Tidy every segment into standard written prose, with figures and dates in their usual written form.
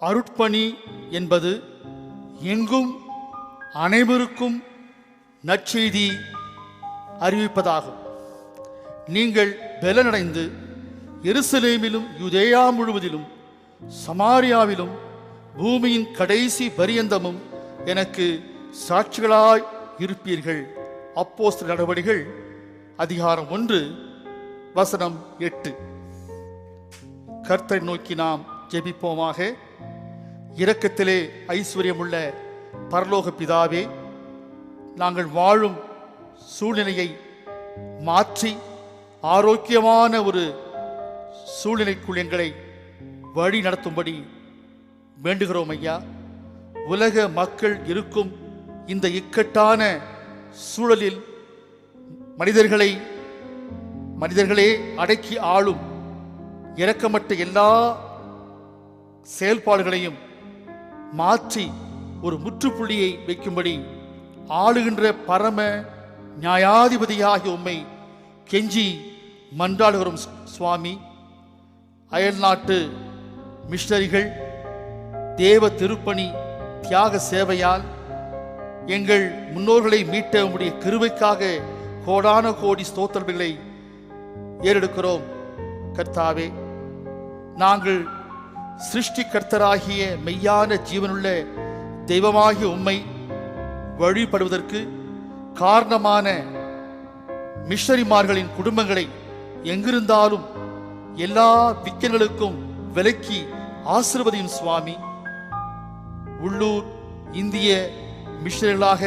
அருட்பணி என்பது எங்கும் அனைவருக்கும் நற்செய்தி அறிவிப்பதாகும். நீங்கள் பலனடைந்து எருசலேமிலும் யூதேயா முழுவதிலும் சமாரியாவிலும் பூமியின் கடைசி பரியந்தமும் எனக்கு சாட்சிகளாய் இருப்பீர்கள். அப்போஸ்தலர் நடவடிக்கைகள் அதிகாரம் 1 வசனம் 8. கர்த்தரை நோக்கி நாம் ஜெபிப்போமாக. இரக்கத்திலே ஐஸ்வர்யமுள்ள பரலோக பிதாவே, நாங்கள் வாழும் சூழ்நிலையை மாற்றி ஆரோக்கியமான ஒரு சூழ்நிலைக்குள் எங்களை வழி நடத்தும்படி வேண்டுகிறோம் ஐயா. உலக மக்கள் இருக்கும் இந்த இக்கட்டான சூழலில் மனிதர்களே அடக்கி ஆளும் இரக்கமற்ற எல்லா செயல்பாடுகளையும் மாற்றி ஒரு முற்றுப்புள்ளியை வைக்கும்படி ஆளுகின்ற பரம நியாயாதிபதியாகிய உம்மை கெஞ்சி மன்றாடுகிறோம் சுவாமி. அயல்நாட்டு மிஷனரிகள் தேவ திருப்பணி தியாக சேவையால் எங்கள் முன்னோர்களை மீட்ட உம்முடைய கிருபைக்காக கோடான கோடி ஸ்தோத்திரங்களை ஏறெடுக்கிறோம். கர்த்தாவே, நாங்கள் சிருஷ்டிகர்த்தராகிய மெய்யான ஜீவனுள்ள தெய்வமாகிய உம்மை வழிபடுவதற்கு காரணமான மிஷனரிமார்களின் குடும்பங்களை எங்கிருந்தாலும் எல்லா விக்கல்களுக்கும் விலக்கி ஆசீர்வதியும் சுவாமி. உள்ளூர் இந்திய மிஷனரிகளாக,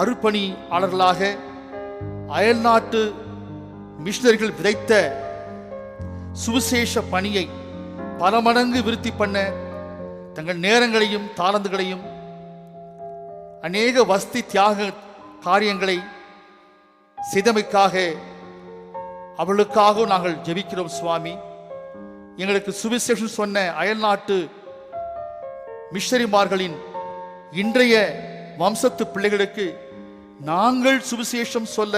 அருட்பணியாளர்களாக, அயல்நாட்டு மிஷனரிகள் விதைத்த சுவிசேஷ பணியை பல மடங்கு விருத்தி பண்ண தங்கள் நேரங்களையும் தாளந்துகளையும் அநேக வஸ்தி தியாக காரியங்களை செய்தமைக்காக அவளுக்காக நாங்கள் ஜெபிக்கிறோம் சுவாமி. எங்களுக்கு சுவிசேஷம் சொன்ன அயல்நாட்டு மிஷனரிமார்களின் இன்றைய வம்சத்து பிள்ளைகளுக்கு நாங்கள் சுவிசேஷம் சொல்ல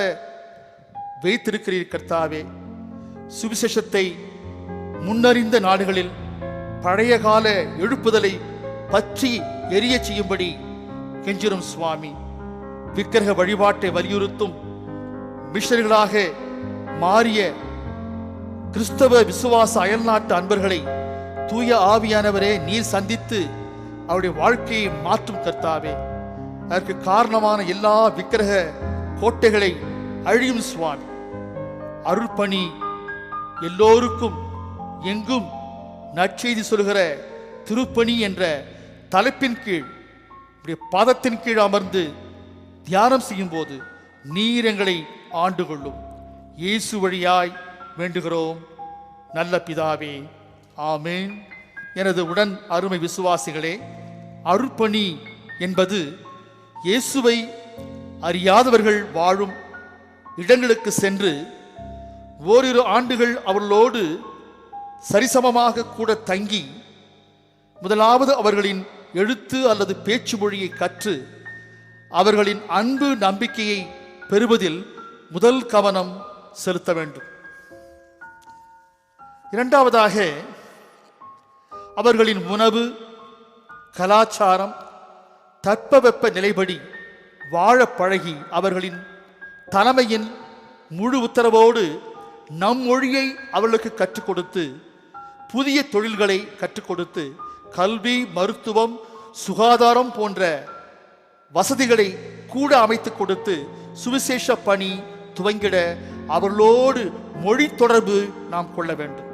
வைத்திருக்கிறீர் கர்த்தாவே. சுவிசேஷத்தை முன்னறிந்த நாடுகளில் பழைய கால எழுப்புதலை பற்றி எரிய செய்யும்படி கெஞ்சிரும் சுவாமி. விக்கிரக வழிபாட்டை வலியுறுத்தும் மிஷனரிகளாக மாறிய கிறிஸ்தவ விசுவாச அயல்நாட்டு அன்பர்களை தூய ஆவியானவரே நீர் சந்தித்து அவருடைய வாழ்க்கையை மாற்றும் கர்த்தாவே. அதற்கு காரணமான எல்லா விக்கிரக கோட்டைகளை அழியும் சுவாமி. அருள்பணி எல்லோருக்கும் எங்கும் நற்செய்தி சொல்கிற திருப்பணி என்ற தலைப்பின் கீழ் பாதத்தின் கீழ் அமர்ந்து தியானம் செய்யும் போது நீர் எங்களை ஆண்டு கொள்ளும். இயேசு வழியாய் வேண்டுகிறோம் நல்ல பிதாவே, ஆமென். எனது உடன் அருமை விசுவாசிகளே, அருட்பணி என்பது இயேசுவை அறியாதவர்கள் வாழும் இடங்களுக்கு சென்று ஓரிரு ஆண்டுகள் அவர்களோடு சரிசமமாக கூட தங்கி முதலாவது அவர்களின் எழுத்து அல்லது பேச்சு மொழியை கற்று அவர்களின் அன்பு நம்பிக்கையை பெறுவதில் முதல் கவனம் செலுத்த வேண்டும். இரண்டாவதாக அவர்களின் உணவு, கலாச்சாரம், தட்பவெப்ப நிலைப்படி வாழ பழகி அவர்களின் தலைமையின் முழு உத்தரவோடு நம் மொழியை அவர்களுக்கு கற்றுக் கொடுத்து புதிய தொழில்களை கற்றுக் கொடுத்து கல்வி, மருத்துவம், சுகாதாரம் போன்ற வசதிகளை கூட அமைத்துக் கொடுத்து சுவிசேஷ பணி துவங்கிட அவர்களோடு மொழி தொடர்பு நாம் கொள்ள வேண்டும்.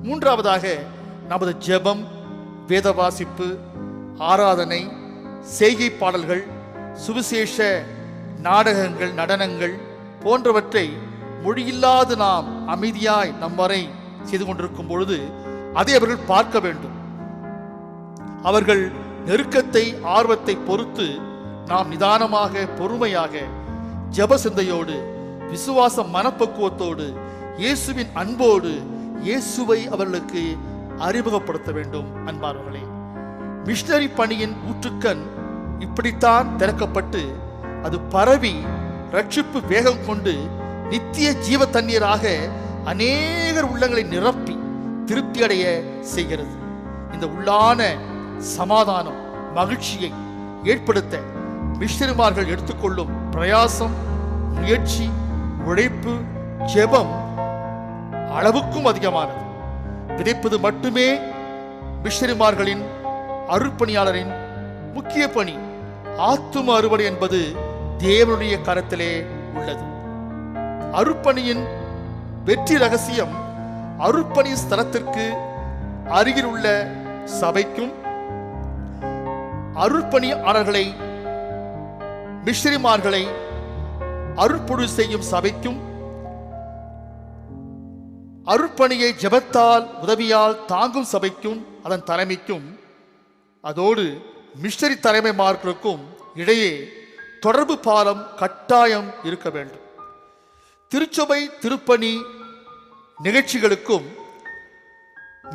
மூன்றாவதாக நமது ஜெபம், வேத வாசிப்பு, ஆராதனை, செய்கை பாடல்கள், சுவிசேஷ நாடகங்கள், நடனங்கள் போன்றவற்றை மொழியில்லாது நாம் அமைதியாய் நம் வரை செய்து கொண்டிருக்கும் பொழுது அதை அவர்கள் பார்க்க வேண்டும். அவர்கள் நெருக்கத்தை, ஆர்வத்தை பொறுத்து நாம் நிதானமாக, பொறுமையாக, ஜெப சிந்தையோடு, விசுவாச மனப்பக்குவத்தோடு, இயேசுவின் அன்போடு இயேசுவை அவர்களுக்கு அறிமுகப்படுத்த வேண்டும். அன்பானவர்களே, மிஷனரி பணியின் ஊற்றுக்கண் இப்படித்தான் திறக்கப்பட்டு அது பரவி ரட்சிப்பு வேகம் கொண்டு நித்திய ஜீவ தண்ணீராக அநேகர் உள்ளங்களை நிரப்பி திருப்தி அடைய செய்கிறது. இந்த உள்ளான சமாதானம் மகிழ்ச்சியை ஏற்படுத்த மிஷனரிமார்கள் எடுத்துக்கொள்ளும் பிரயாசம், முயற்சி, உழைப்பு, ஜெபம் அளவுக்கும் அதிகமானது. விதைப்பது மட்டுமே மிஷனரிமார்களின் அருட்பணியாளரின் முக்கிய பணி. ஆத்தும அறுவடை என்பது தேவனுடைய கரத்திலே உள்ளது. அருட்பணியின் வெற்றி ரகசியம் அருட்பணி ஸ்தலத்திற்கு அருகில் உள்ள சபைக்கும், அருட்பணியாளர்களை மிஷனரிமார்களை அருட்பொழிவு செய்யும் சபைக்கும், அருட்பணியை ஜெபத்தால் உதவியால் தாங்கும் சபைக்கும் அதன் தலைமைக்கும், அதோடு மிஷனரி தலைமைமார்களுக்கும் இடையே தொடர்பு பாலம் கட்டாயம் இருக்க வேண்டும். திருச்சபை திருப்பணி நிகழ்ச்சிகளுக்கும்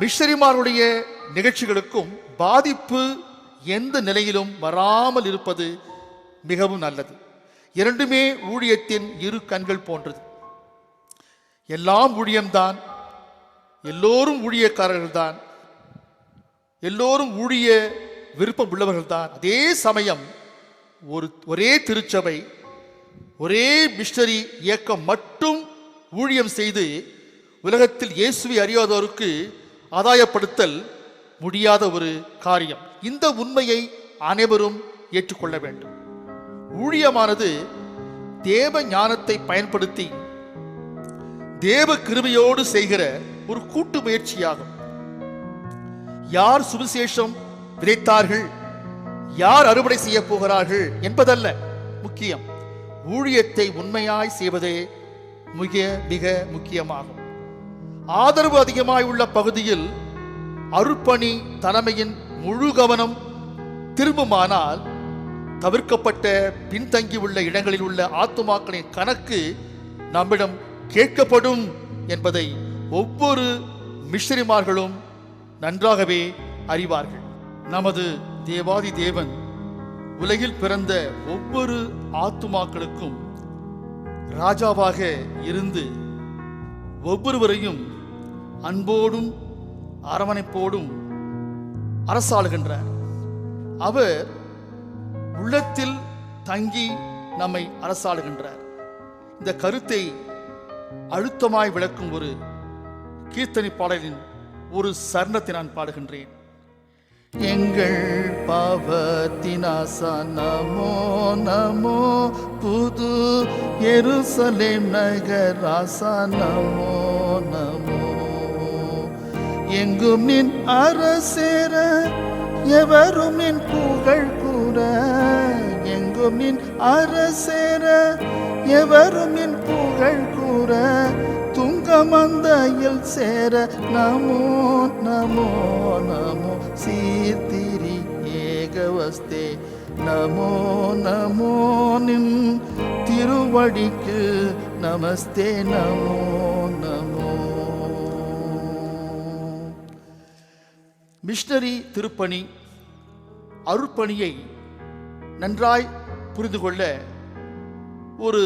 மிஷனரிமாருடைய நிகழ்ச்சிகளுக்கும் பாதிப்பு எந்த நிலையிலும் வராமல் இருப்பது மிகவும் நல்லது. இரண்டுமே ஊழியத்தின் இரு கண்கள் போன்றது. எல்லாம் ஊழியம்தான், எல்லோரும் ஊழியக்காரர்கள்தான், எல்லோரும் ஊழிய விருப்பம் உள்ளவர்கள்தான். அதே சமயம் ஒரே திருச்சபை, ஒரே மிஷனரி இயக்கம் மட்டும் ஊழியம் செய்து உலகத்தில் இயேசுவை அறியாதோருக்கு ஆதாயப்படுத்தல் முடியாத ஒரு காரியம். இந்த உண்மையை அனைவரும் ஏற்றுக்கொள்ள வேண்டும். ஊழியமானது தேவ ஞானத்தை பயன்படுத்தி தேவ கிருபையோடு செய்கிற ஒரு கூட்டு முயற்சியாகும். யார் சுவிசேஷம் விதைத்தார்கள், யார் அறுவடை செய்ய போகிறார்கள் என்பதல்ல முக்கியம். ஊழியத்தை உண்மையாய் செய்வதே மிக மிக முக்கியமாகும். ஆதரவு அதிகமாய் உள்ள பகுதியில் அருட்பணி தலைமையின் முழு கவனம் திரும்புமானால் தவிர்க்கப்பட்ட பின்தங்கியுள்ள இடங்களில் உள்ள ஆத்துமாக்களின் கணக்கு நம்மிடம் கேட்கப்படும் என்பதை ஒவ்வொரு மிஷனரிமார்களும் நன்றாகவே அறிவார்கள். நமது தேவாதி தேவன் உலகில் பிறந்த ஒவ்வொரு ஆத்துமாக்களுக்கும் ராஜாவாக இருந்து ஒவ்வொருவரையும் அன்போடும் அரவணைப்போடும் அரசாளுகின்றார். அவர் உள்ளத்தில் தங்கி நம்மை அரசாளுகின்றார். இந்த கருத்தை அழுத்தமாய் விளக்கும் ஒரு கீர்த்தனை பாடலின் ஒரு சரணத்தை நான் பாடுகின்றேன். எங்கள் பாவத்தினாசா நமோ நமோ, புது எருசலேம் நகராசா நமோ நமோ. எங்கும் நின் அரசேர எவரும் நின் புகழ் கூற, எங்கும் நின் அரசேர எவரும் நின் புகழ் கூற, துங்கமந்தையில் சேர நமோ நமோ நமோ. சீர்திரி ஏகவஸ்தே நமோ நமோ, நின் திருவடிக்கு நமஸ்தே நமோ நமோ. மிஷனரி திருப்பணி அருட்பணியை நன்றாய் புரிந்து கொள்ள ஒரு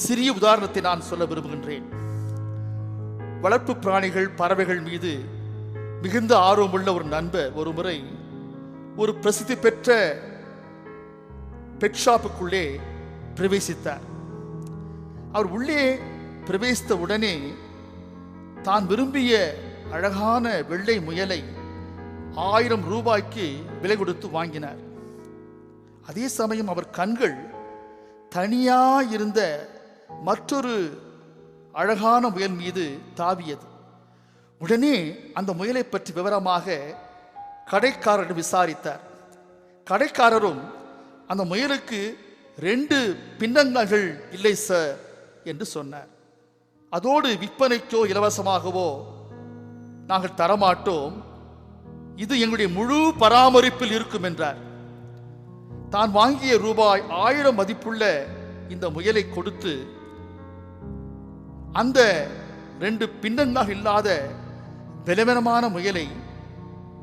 சிறிய உதாரணத்தை நான் சொல்ல விரும்புகின்றேன். வளர்ப்பு பிராணிகள் பறவைகள் மீது மிகுந்த ஆர்வமுள்ள ஒரு நண்பர் ஒரு முறை ஒரு பிரசித்தி பெற்ற பெட் ஷாப்புக்குள்ளே பிரவேசித்தார். அவர் உள்ளே பிரவேசித்த உடனே தான் விரும்பிய அழகான வெள்ளை முயலை 1000 ரூபாய்க்கு விலை கொடுத்து வாங்கினார். அதே சமயம் அவர் கண்கள் தனியாயிருந்த மற்றொரு அழகான முயல் மீது தாவியது. உடனே அந்த முயலை பற்றி விவரமாக கடைக்காரரிடம் விசாரித்தார். கடைக்காரரும் அந்த முயலுக்கு 2 பின்னங்கள் இல்லை சார் என்று சொன்னார். அதோடு விற்பனைக்கோ இலவசமாகவோ நாங்கள் தரமாட்டோம், இது எங்களுடைய முழு பராமரிப்பில் இருக்கும் என்றார். தான் வாங்கிய ரூபாய் 1000 மதிப்புள்ள இந்த முயலை கொடுத்து அந்த 2 பின்னங்கள் இல்லாத பலவீனமான முயலை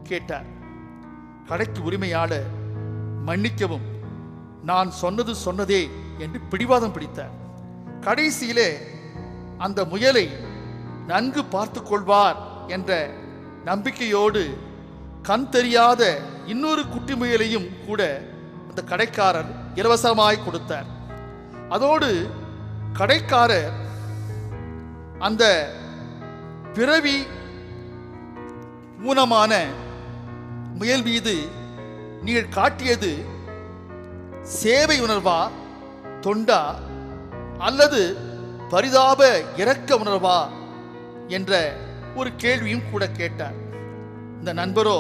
கேட்டார். கடைக்கு உரிமையாளர் மன்னிக்கவும், நான் சொன்னது சொன்னதே என்று பிடிவாதம் பிடித்தார். கடைசியிலே அந்த முயலை நன்கு பார்த்து கொள்வார் என்ற நம்பிக்கையோடு கண் தெரியாத இன்னொரு குட்டி முயலையும் கூட அந்த கடைக்காரர் இலவசமாய் கொடுத்தார். அதோடு கடைக்காரர் அந்த பிறவி ஊனமான முயல் மீது நீங்கள் காட்டியது சேவை உணர்வா, தொண்டா, அல்லது பரிதாப இரக்க உணர்வா என்ற ஒரு கேள்வியும் கூட கேட்டார். இந்த நண்பரோ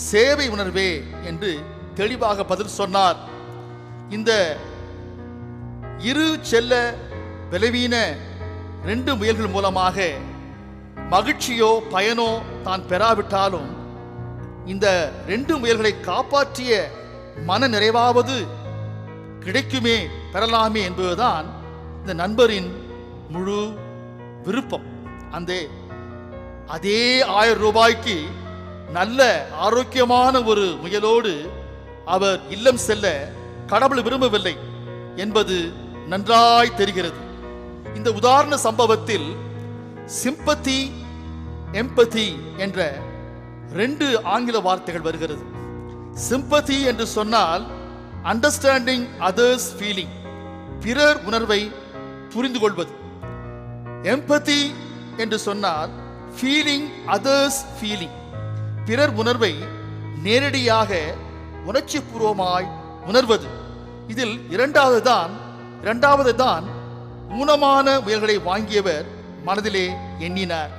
சேவை உணர்வே என்று தெளிவாக பதில் சொன்னார். இந்த இரு செல்ல பலவீன 2 முயல்கள் மூலமாக மகிழ்ச்சியோ பயனோ தான் பெறாவிட்டாலும் இந்த 2 முயல்களை காப்பாற்றிய மன நிறைவாவது கிடைக்குமே, பெறலாமே என்பதுதான் இந்த நண்பரின் முழு விருப்பம். அதே 1000 ரூபாய்க்கு நல்ல ஆரோக்கியமான ஒரு முயலோடு அவர் இல்லம் செல்ல கடவுள் விரும்பவில்லை என்பது நன்றாய் தெரிகிறது. இந்த உதாரண சம்பவத்தில் சிம்பத்தி, எம்பதி என்ற 2 ஆங்கில வார்த்தைகள் வருகிறது. சிம்பத்தி என்று சொன்னால் அண்டர்ஸ்டாண்டிங் அதர்ஸ் ஃபீலிங், பிறர் உணர்வை புரிந்து கொள்வது. எம்பதி என்று சொன்னால் ஃபீலிங் அதர்ஸ் ஃபீலிங், பிறர் உணர்வை நேரடியாக உணர்ச்சி பூர்வமாய் உணர்வது. இதில் இரண்டாவது தான் ஊனமான முயல்களை வாங்கியவர் மனதிலே எண்ணினார்.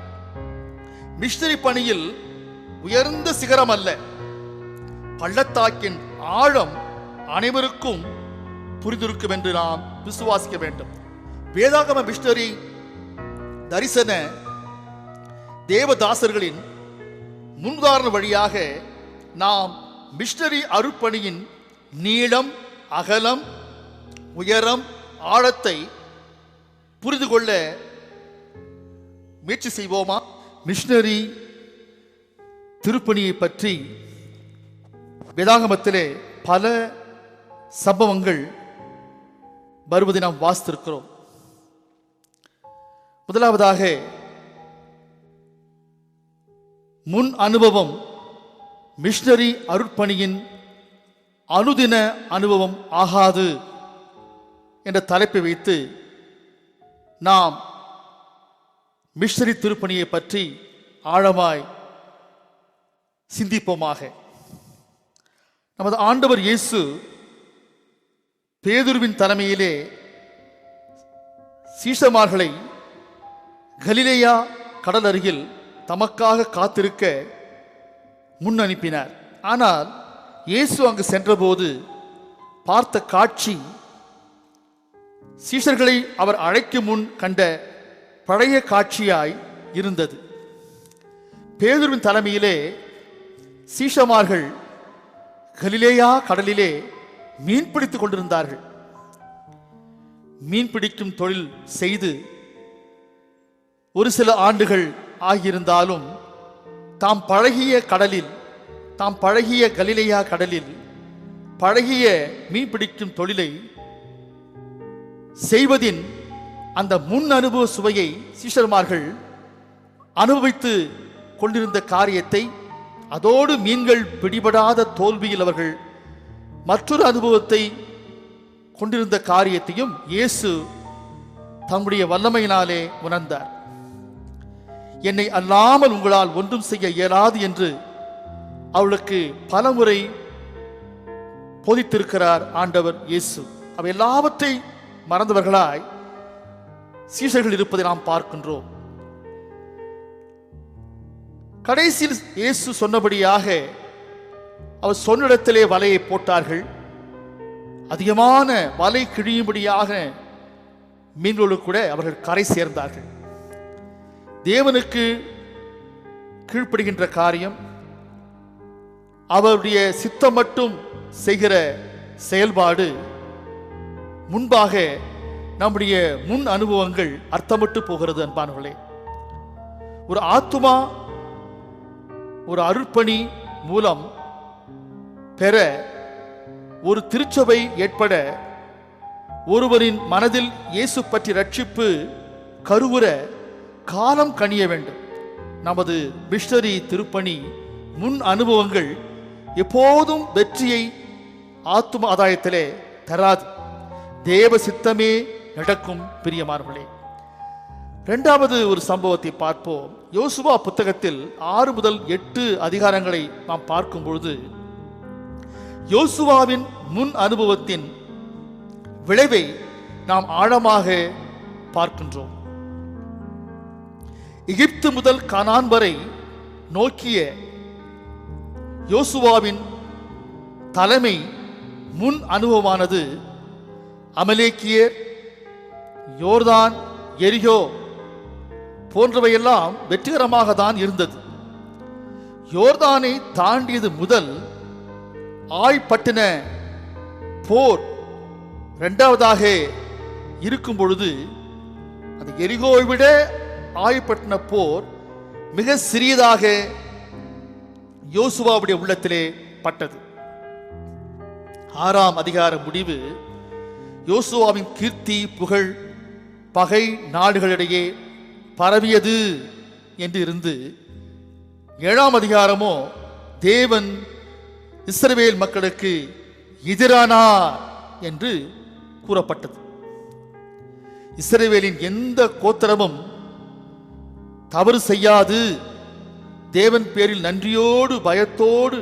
மிஷனரி பணியில் உயர்ந்த சிகரம் அல்ல, பள்ளத்தாக்கின் ஆழம் அனைவருக்கும் புரிந்திருக்கும் என்று நாம் விசுவாசிக்க வேண்டும். வேதாகம மிஷனரி தரிசன தேவதாசர்களின் முன்னுதாரண வழியாக நாம் மிஷனரி அருட்பணியின் நீளம், அகலம், உயரம், ஆழத்தை புரிந்து கொள்ள முயற்சி செய்வோமா? மிஷனரி திருப்பணியை பற்றி வேதாகமத்திலே பல சம்பவங்கள் வருவதை நாம் வாசித்திருக்கிறோம். முதலாவதாக முன் அனுபவம் மிஷனரி அருட்பணியின் அனுதின அனுபவம் ஆகாது என்ற தலைப்பை வைத்து நாம் மிஷனரி திருப்பணியை பற்றி ஆழமாய் சிந்திப்போமாக. நமது ஆண்டவர் இயேசு பேதுருவின் தலைமையிலே சீஷமார்களை கலிலேயா கடல் அருகில் தமக்காக காத்திருக்க முன் அனுப்பினார். ஆனால் இயேசு அங்கு சென்றபோது பார்த்த காட்சி சீஷர்களை அவர் அழைக்கும் முன் கண்ட பழைய காட்சியாய் இருந்தது. பேதுருவின் தலைமையிலே சீஷமார்கள் கலிலேயா கடலிலே மீன் பிடித்துக் கொண்டிருந்தார்கள். மீன் பிடிக்கும் தொழில் செய்து ஒரு சில ஆண்டுகள் ஆகியிருந்தாலும் தாம் பழகிய கலிலேயா கடலில் பழகிய மீன் பிடிக்கும் தொழிலை செய்வதின் அந்த முன் அனுபவ சுவையை சீஷர்மார்கள் அனுபவித்து கொண்டிருந்த காரியத்தை, அதோடு மீன்கள் பிடிபடாத தோல்வியில் அவர்கள் மற்றொரு அனுபவத்தை கொண்டிருந்த காரியத்தையும் இயேசு தம்முடைய வல்லமையினாலே உணர்ந்தார். என்னை அல்லாமல் உங்களால் ஒன்றும் செய்ய இயலாது என்று அவளுக்கு பலமுறை போதித்திருக்கிறார் ஆண்டவர் இயேசு. அவை எல்லாவற்றை மறந்தவர்களாய் சீஷர்கள் இருப்பதை நாம் பார்க்கின்றோம். கடைசியில் இயேசு சொன்னபடியாக அவர் சொன்ன இடத்திலே வலையை போட்டார்கள். அதிகமான வலை கிழியும்படியாக மீன்களோடு கூட அவர்கள் கரை சேர்ந்தார்கள். தேவனுக்கு கீழ்ப்படுகின்ற காரியம், அவருடைய சித்தம் மட்டும் செய்கிற செயல்பாடு முன்பாக நம்முடைய முன் அனுபவங்கள் அர்த்தமட்டு போகிறது. அன்பானவர்களே, ஒரு ஆத்துமா ஒரு அருட்பணி மூலம் பெற, ஒரு திருச்சபை ஏற்பட, ஒருவரின் மனதில் இயேசு பற்றி ரட்சிப்பு கருவுற காலம் கணிய வேண்டும். நமது மிஷனரி திருப்பணி முன் அனுபவங்கள் எப்போதும் வெற்றியை ஆத்தும ஆதாயத்திலே தராது. தேவ சித்தமே நடக்கும். பிரியமானவர்களே, இரண்டாவது ஒரு சம்பவத்தை பார்ப்போம். யோசுவா புத்தகத்தில் 6 முதல் 8 அதிகாரங்களை நாம் பார்க்கும் பொழுது யோசுவாவின் முன் அனுபவத்தின் விளைவை நாம் ஆழமாக பார்க்கின்றோம். எகிப்து முதல் கானான் வரை நோக்கிய யோசுவாவின் தலைமை முன் அனுபவமானது அமலேக்கியர், யோர்தான், எரிகோ போன்றவையெல்லாம் வெற்றிகரமாக தான் இருந்தது. யோர்தானை தாண்டியது முதல் ஆய்பட்டின போர் இரண்டாவதாக இருக்கும் பொழுது அது எரிகோவை விட ஆய்பட்டின போர் மிக சிறியதாக யோசுவாவுடைய உள்ளத்திலே பட்டது. 6ஆம் அதிகார முடிவு யோசுவாவின் கீர்த்தி புகழ் பகை நாடுகளிடையே பரவியது என்று இருந்து 7ஆம் அதிகாரமோ தேவன் இஸ்ரவேல் மக்களுக்கு எதிரானார் என்று கூறப்பட்டது. இஸ்ரவேலின் எந்த கோத்திரமும் தவறு செய்யாது தேவன் பேரில் நன்றியோடு பயத்தோடு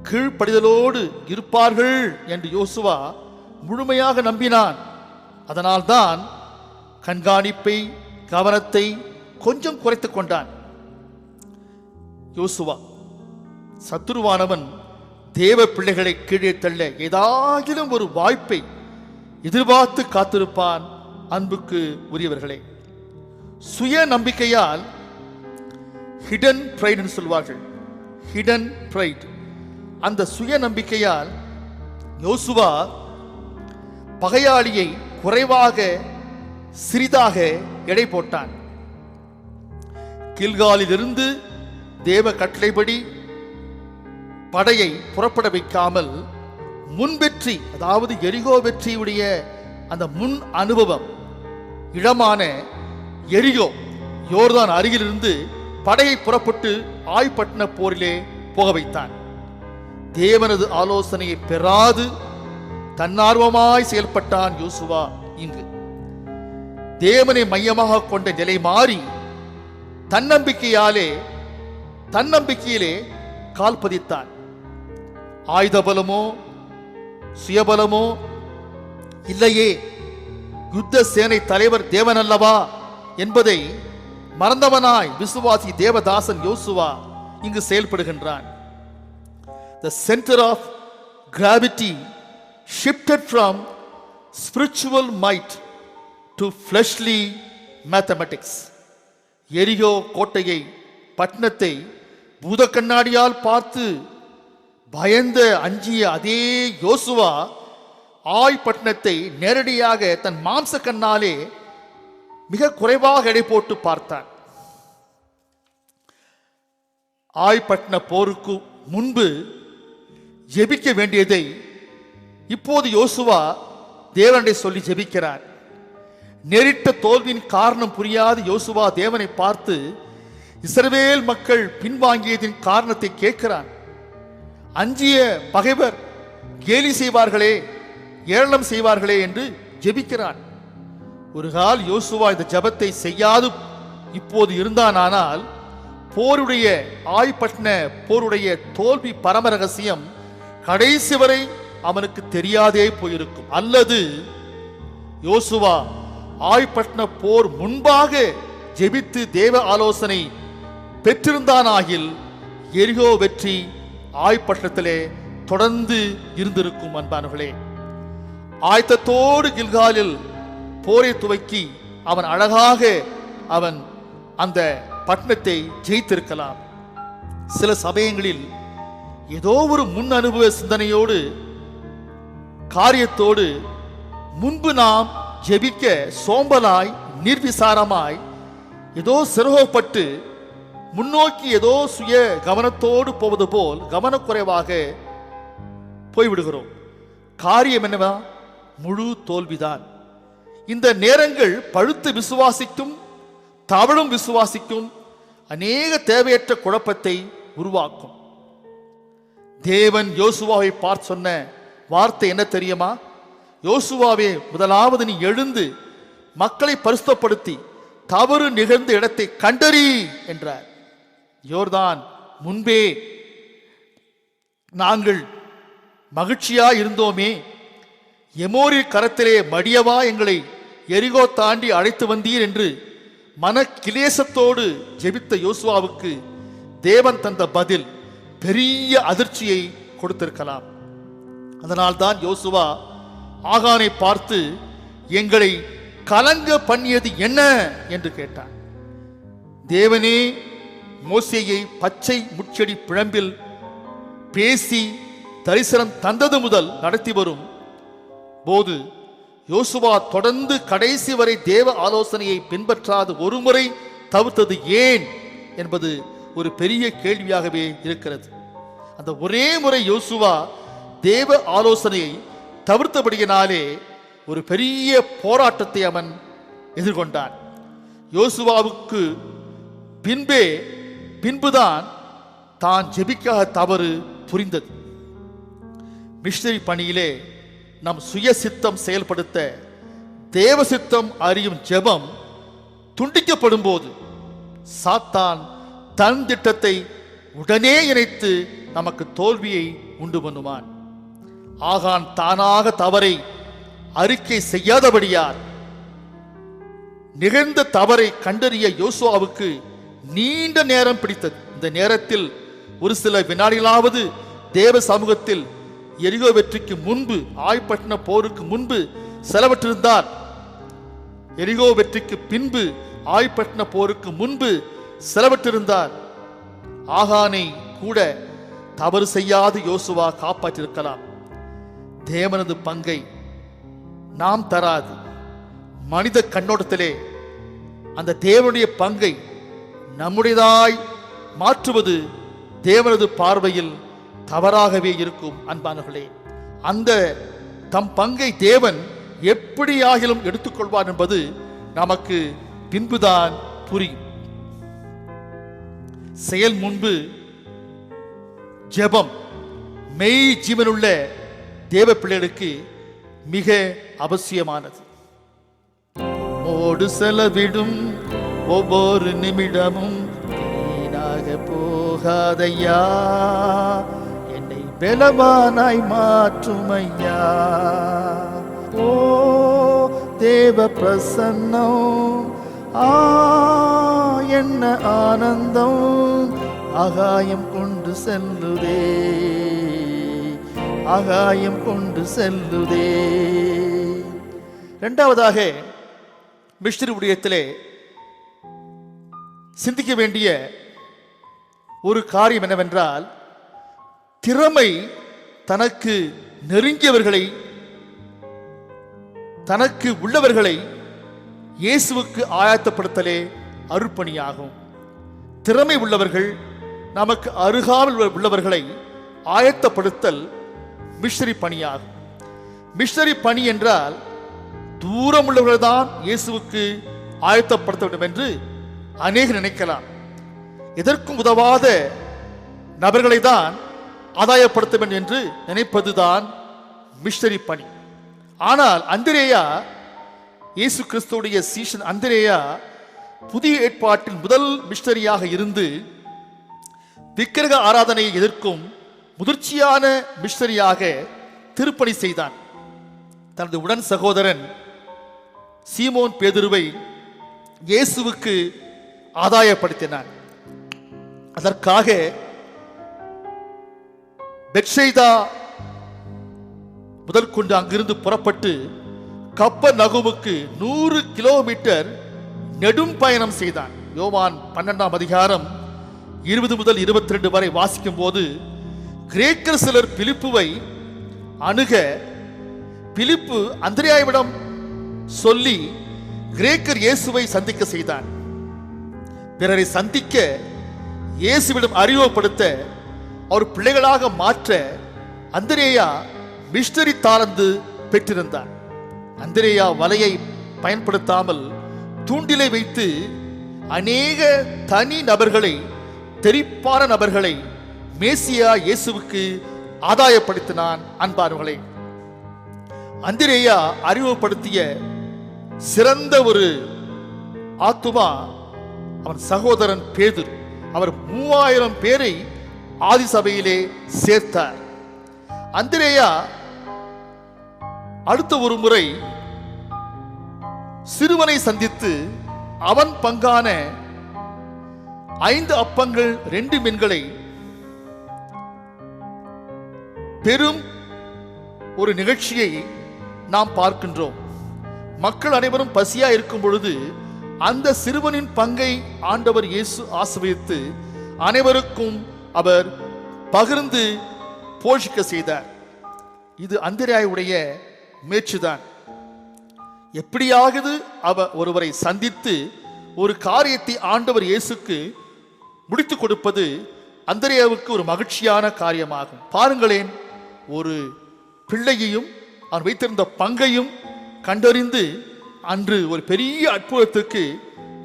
கீழ்ப்படிதலோடு இருப்பார்கள் என்று யோசுவா முழுமையாக நம்பினான். அதனால்தான் கண்காணிப்பை கவனத்தை கொஞ்சம் குறைத்துக் கொண்டான். யோசுவா சத்துருவானவன் தேவ பிள்ளைகளை கீழே தள்ள ஏதாகிலும் ஒரு வாய்ப்பை எதிர்பார்த்து காத்திருப்பான். அன்புக்கு உரியவர்களே, சுய நம்பிக்கையால் ஹிடன் பிரைட் என்று சொல்வார்கள். ஹிடன் பிரைட், அந்த சுய நம்பிக்கையால் யோசுவா பகையாளியை குறைவாக சிறிதாக எடை போட்டான். கில்காலிலிருந்து தேவ கட்டளைப்படி படையை புறப்பட வைக்காமல் முன்வெற்றி, அதாவது எரிகோ வெற்றியுடைய அந்த முன் அனுபவம் இடமான எரிகோ யோர்தான் அருகிலிருந்து படையை புறப்பட்டு ஆய்பட்டின போரிலே போக வைத்தான். தேவனது ஆலோசனையை பெறாது தன்னார்வமாய் செயல்பட்டான் யோசுவா. இங்கு தேவனை மையமாக கொண்ட நிலை மாறி தன்னம்பிக்கையிலே கால் பதித்தான். ஆயுத பலமோ சுயபலமோ இல்லையே, யுத்த சேனை தலைவர் தேவன் அல்லவா என்பதை மறந்தவனாய் விசுவாசி தேவதாசன் யோசுவா இங்கு செயல்படுகின்றான். The center of gravity shifted from spiritual might to fleshly mathematics. எரிகோ கோட்டையை பட்டணத்தை பூத கண்ணாடியால் பார்த்து பயந்த அஞ்சிய அதே யோசுவா ஆய்பட்டினத்தை நேரடியாக தன் மாம்ச கண்ணாலே மிக குறைவாக எடை போட்டு பார்த்தான். ஆய்பட்டின போருக்கு முன்பு ஜெபிக்க வேண்டியதை இப்போது யோசுவா தேவனை சொல்லி ஜெபிக்கிறார். நேரிட்ட தோல்வியின் காரணம் புரியாத யோசுவா தேவனை பார்த்து இஸ்ரவேல் மக்கள் பின்வாங்கியதின் காரணத்தை கேட்கிறான். அஞ்சிய பகைவர் கேலி செய்வார்களே, ஏளனம் செய்வார்களே என்று ஜெபிக்கிறான். ஒரு கால் யோசுவா இந்த ஜெபத்தை செய்யாது இப்போது இருந்தானால் போருடைய ஆய்பட்டின போருடைய தோல்வி பரம ரகசியம் கடைசி வரை அவனுக்கு தெரியாதே போயிருக்கும். அல்லது யோசுவா ஆய்பட்டின போர் முன்பாக ஜெபித்து தேவ ஆலோசனை பெற்றிருந்தானாகில் எரிகோ வெற்றி ஆய்பட்டினத்திலே தொடர்ந்து இருந்திருக்கும். அன்பானவர்களே, ஆயத்தத்தோடு கில்காலில் போரை துவக்கி அவன் அழகாக அந்த பட்டணத்தை ஜெயித்திருக்கலாம். சில சமயங்களில் ஏதோ ஒரு முன் அனுபவ சிந்தனையோடு காரியத்தோடு முன்பு நாம் ஜெபிக்க சோம்பலாய் நிர்விசாரமாய் ஏதோ சிரமப்பட்டு முன்னோக்கி ஏதோ சுய கவனத்தோடு போவது போல் கவனக்குறைவாக போய்விடுகிறோம். காரியம் என்னவா? முழு தோல்விதான். இந்த நேரங்கள் பழுத்து விசுவாசிக்கும் தவழும் விசுவாசிக்கும் அநேக தேவையற்ற குழப்பத்தை உருவாக்கும். தேவன் யோசுவாவை பார்த்து சொன்ன வார்த்தை என்ன தெரியுமா? யோசுவாவே, முதலாவது நீ எழுந்து மக்களை பரிசுத்தப்படுத்தி தவறு நிகழ்ந்த இடத்தை கண்டறி என்றார். யோர்தான் முன்பே நாங்கள் மகிழ்ச்சியா இருந்தோமே, எமோரி கரத்திலே மடியவா எங்களை எரிகோ தாண்டி அழைத்து வந்தீர் என்று மன கிலேசத்தோடு ஜெபித்த யோசுவாவுக்கு தேவன் தந்த பதில் பெரிய அதிர்ச்சியை கொடுத்திருக்கலாம். அதனால்தான் யோசுவா ஆகானை பார்த்து, எங்களை கலங்க பண்ணியது என்ன என்று கேட்டான். தேவனே மோசேயை பச்சை முட்செடி பிழம்பில் பேசி தரிசனம் தந்தது முதல் நடத்தி வரும் போது யோசுவா தொடர்ந்து கடைசி வரை தேவ ஆலோசனையை பின்பற்றாது ஒருமுறை தவிர்த்தது ஏன் என்பது ஒரு பெரிய கேள்வியாகவே இருக்கிறது. அந்த ஒரே முறை யோசுவா தேவ ஆலோசனையை தவிர்த்தபடியினாலே ஒரு பெரிய போராட்டத்தை அவன் எதிர்கொண்டான். யோசுவாவுக்கு பின்புதான் தான் ஜெபிக்காத தவறு புரிந்தது. மிஷனரி பணியிலே நம் சுய சித்தம் செயல்படுத்த தேவ சித்தம் அறியும் ஜெபம் துண்டிக்கப்படும் போது சாத்தான் தன் திட்டத்தை உடனே இணைத்து நமக்கு தோல்வியை உண்டு பண்ணுவான். ஆகான் தானாக தவறை அறிக்கை செய்யாதபடியார் நிகழ்ந்த தவறை கண்டறிய யோசுவாவுக்கு நீண்ட நேரம் பிடித்தது. இந்த நேரத்தில் ஒரு சில வினாடிகளாவது தேவ சமூகத்தில் எரிகோ வெற்றிக்கு முன்பு, ஆய்பட்டின போருக்கு முன்பு செலவற்றிருந்தார். எரிகோ வெற்றிக்கு பின்பு, ஆய்பட்டின போருக்கு முன்பு செலவற்றிருந்தார். ஆகானை கூட தவறு செய்யாது யோசுவா காப்பாற்றிருக்கலாம். தேவனது பங்கை நாம் தராது. மனித கண்ணோட்டத்திலே அந்த தேவனுடைய பங்கை நம்முடையதாய் மாற்றுவது தேவனது பார்வையில் தவறாகவே இருக்கும். அன்பானவர்களே, அந்த தம் பங்கை தேவன் எப்படியாகிலும் எடுத்துக்கொள்வார் என்பது நமக்கு பின்புதான் புரியும். செயல் முன்பு ஜெபம் மெய் ஜீவனுள்ள தேவ பிள்ளைகளுக்கு மிக அவசியமானது. மோடு செலவிடும் ஒவ்வொரு நிமிடமும் வீணாக போகாதையா, என்னை பலவானாய் மாற்றும் ஐயா. ஓ தேவ பிரசன்னம், என்ன ஆனந்தம் ஆகாயம் கொண்டு செல்லுதே, ஆகாயம் கொண்டு செல்லுதே. இரண்டாவதாக மிஷனரி ஊழியத்திலே சிந்திக்க வேண்டிய ஒரு காரியம் என்னவென்றால், திறமை தனக்கு நெருங்கியவர்களை, தனக்கு உள்ளவர்களை இயேசுவுக்கு ஆயத்தப்படுத்தலே அருப்பணியாகும். திறமை உள்ளவர்கள், நமக்கு அருகாமல் உள்ளவர்களை ஆயத்தப்படுத்தல் மிஷனரி பணியாகும். மிஷனரி பணி என்றால் தூரம் உள்ளவர்கள் தான் இயேசுவுக்கு ஆயத்தப்படுத்த வேண்டும் என்று அநேகர் நினைக்கலாம். எதற்கும் உதவாத நபர்களை தான் ஆதாயப்படுத்த வேண்டும் என்று நினைப்பதுதான் மிஷனரி பணி. ஆனால் அந்திரேயா, இயேசு கிறிஸ்துவுடைய சீஷன் அந்திரேயா, புதிய ஏற்பாட்டில் முதல் மிஷனரியாக இருந்து விக்கிரக ஆராதனையை எதிர்க்கும் முதிர்ச்சியான மிஷனரியாக திருப்பணி செய்தான். தனது உடன் சகோதரன் சீமோன் பேதுருவை இயேசுவுக்கு ஆதாயப்படுத்தினான். அதற்காக பெத்சைதா முதல் கொண்டு அங்கிருந்து புறப்பட்டு கப்பர்நகூமுக்கு 100 கிலோமீட்டர் நெடும் பயணம் செய்தான். யோவான் 12ஆம் அதிகாரம் 20 முதல் 22 வரை வாசிக்கும் போது, கிரேக்கர் சிலர் பிலிப்புவை அணுக பிலிப்பு அந்திரேயாவிடம் சொல்லி கிரேக்கர் இயேசுவை சந்திக்க செய்தான். பிறரை சந்திக்க, இயேசுவிடம் அறிமுகப்படுத்த, அவர் பிள்ளைகளாக மாற்ற அந்திரேயா மிஷனரி தாளந்து பெற்றிருந்தார். அந்திரேயா வலையை பயன்படுத்தாமல் தூண்டிலை வைத்து அநேக தனி நபர்களை, தெரிப்பான நபர்களை மேசியா இயேசுவுக்கு ஆதாயப்படுத்தினான். அன்பார்களே, அந்திரேயா அறிமுகப்படுத்திய சிறந்த ஒரு ஆத்துமா அவன் சகோதரன் பேதுரு. அவர் 3000 பேரை ஆதி சபையிலே சேர்த்தார். அந்திரேயா அடுத்த ஒரு முறை சிறுவனை சந்தித்து அவன் பங்கான 5 அப்பங்கள் 2 மீன்களை பெரும் ஒரு நிகழ்ச்சியை நாம் பார்க்கின்றோம். மக்கள் அனைவரும் பசியா இருக்கும் பொழுது அந்த சிறுவனின் பங்கை ஆண்டவர் இயேசு ஆசீர்வதித்து அனைவருக்கும் அவர் பகிர்ந்து போஷிக்க செய்தார். இது அந்திரேயாவுடைய முயற்சிதான். எப்படியாவது அவர் ஒருவரை சந்தித்து ஒரு காரியத்தை ஆண்டவர் இயேசுக்கு முடித்து கொடுப்பது அந்திரேயாவுக்கு ஒரு மகிழ்ச்சியான காரியமாகும். பாருங்களேன், ஒரு பிள்ளையையும் அவன் வைத்திருந்த பங்கையும் கண்டறிந்து அன்று ஒரு பெரிய அற்புதத்துக்கு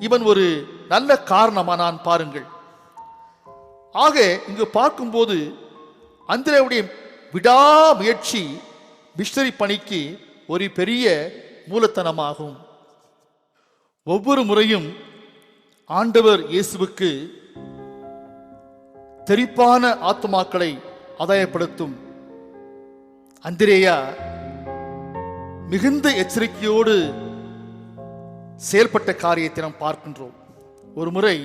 இவன் ஒரு நல்ல காரணமானான். பாருங்கள். ஆக இங்கு பார்க்கும்போது அந்திரேயாவுடைய விடாமுயற்சி மிஷனரி பணிக்கு ஒரு பெரிய மூலத்தனமாகும். ஒவ்வொரு முறையும் ஆண்டவர் இயேசுவுக்கு தெரிப்பான ஆத்துமாக்களை ஆதாயப்படுத்தும் அந்திரேயா மிகுந்த எச்சரிக்கையோடு செயல்பட்ட காரியத்தை நாம் பார்க்கின்றோம். ஒரு முறை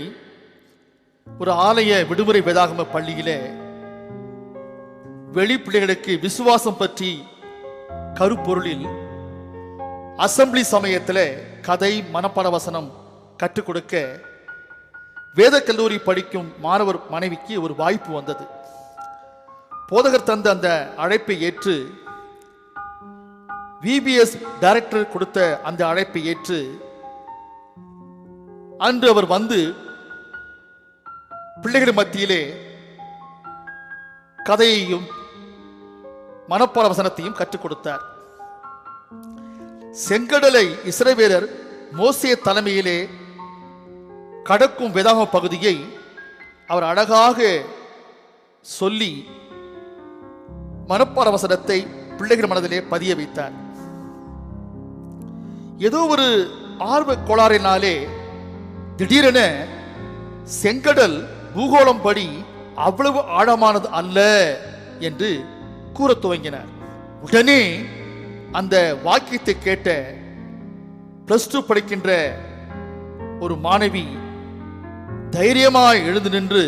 ஒரு ஆலய விடுமுறை வேதாகம பள்ளியிலே வெளி பிள்ளைகளுக்கு விசுவாசம் பற்றி கருப்பொருளில் அசம்பிளி சமயத்தில் கதை மனப்பாட வசனம் கற்றுக் கொடுக்க வேத கல்லூரி படிக்கும் மாணவர் மனைவிக்கு ஒரு வாய்ப்பு வந்தது. போதகர் தந்த அந்த அழைப்பை ஏற்று VBS டைரக்டர் கொடுத்த அந்த அழைப்பை ஏற்று அன்று அவர் வந்து பிள்ளைகள் மத்தியிலே கதையையும் மனப்பாட வசனத்தையும் கற்றுக் கொடுத்தார். செங்கடலை இஸ்ரவேலர் மோசே தலைமையிலே கடக்கும் வேதாகம பகுதியை அவர் அழகாக சொல்லி மனப்பாட வசனத்தை பிள்ளைகள் மனதிலே பதிய வைத்தார். ஏதோ ஒரு ஆர்வ கோளாறினாலே திடீரென செங்கடல் பூகோளம் படி அவ்வளவு ஆழமானது அல்ல என்று கூற துவங்கினார். உடனே அந்த வாக்கியத்தை கேட்ட +2 படிக்கின்ற ஒரு மாணவி தைரியமாய் எழுந்து நின்று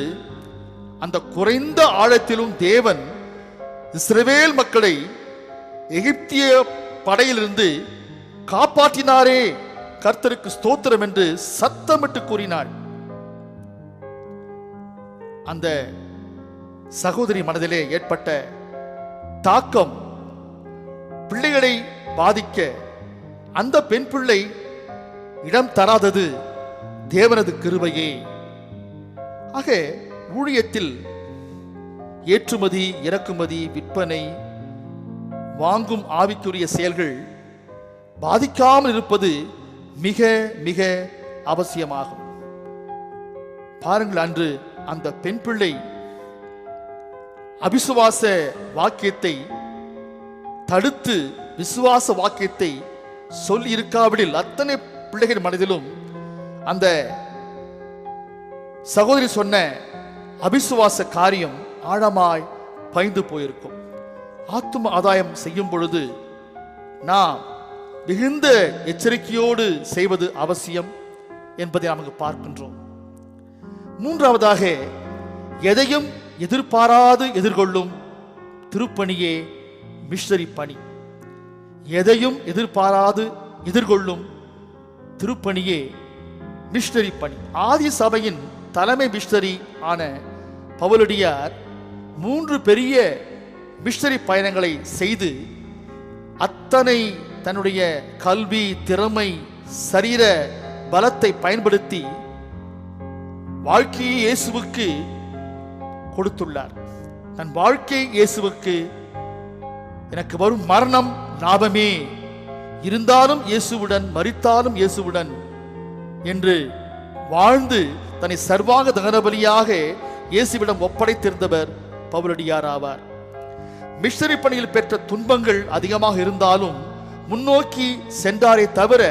அந்த குறைந்த ஆழத்திலும் தேவன் இஸ்ரவேல் மக்களை எகிப்திய படையிலிருந்து காப்பாற்றினாரே, கர்த்தருக்கு ஸ்தோத்திரம் என்று சத்தமிட்டு கூறினாள். அந்த சகோதரி மனதிலே ஏற்பட்ட தாக்கம் பிள்ளைகளை பாதிக்க அந்த பெண் பிள்ளை இடம் தராதது தேவனது கிருபையே. ஆக ஊழியத்தில் ஏற்றுமதி இறக்குமதி விற்பனை வாங்கும் ஆவிக்குரிய செயல்கள் பாதிக்காமல் இருப்பது மிக மிக அவசியமாகும். பாருங்கள், அன்று அந்த பெண் பிள்ளை அவிசுவாச வாக்கியத்தை தடுத்து விசுவாச வாக்கியத்தை சொல்லி இருக்காவிடில் அத்தனை பிள்ளைகள் மனதிலும் அந்த சகோதரி சொன்ன அவிசுவாச காரியம் ஆழமாய் பயந்து போயிருக்கும். ஆத்தும ஆதாயம் செய்யும் பொழுது நாம் மிகுந்த எச்சரிக்கையோடு செய்வது அவசியம் என்பதை நமக்கு பார்க்கின்றோம். மூன்றாவதாக, எதையும் எதிர்பாராது எதிர்கொள்ளும் திருப்பணியே மிஷனரி பணி. எதையும் எதிர்பாராது எதிர்கொள்ளும் திருப்பணியே மிஷனரி பணி. ஆதி சபையின் தலைமை மிஷனரி ஆன பவுலடியார் 3 பெரிய மிஷனரி பயணங்களை செய்து அத்தனை தன்னுடைய கல்வி திறமை சரீர பலத்தை பயன்படுத்தி வாழ்க்கையை இயேசுவுக்கு கொடுத்துள்ளார். தன் வாழ்க்கை இயேசுவுக்கு, எனக்கு வரும் மரணம் லாபமே, இருந்தாலும் இயேசுவுடன் மரித்தாலும் இயேசுவுடன் என்று வாழ்ந்து தன்னை சர்வாங்க தகன பலியாக இயேசுவிடம் ஒப்படைத்திருந்தவர் பவுலடியார் ஆவார். மிஷனரி பணியில் பெற்ற துன்பங்கள் அதிகமாக இருந்தாலும் முன்னோக்கி சென்றாரே தவிர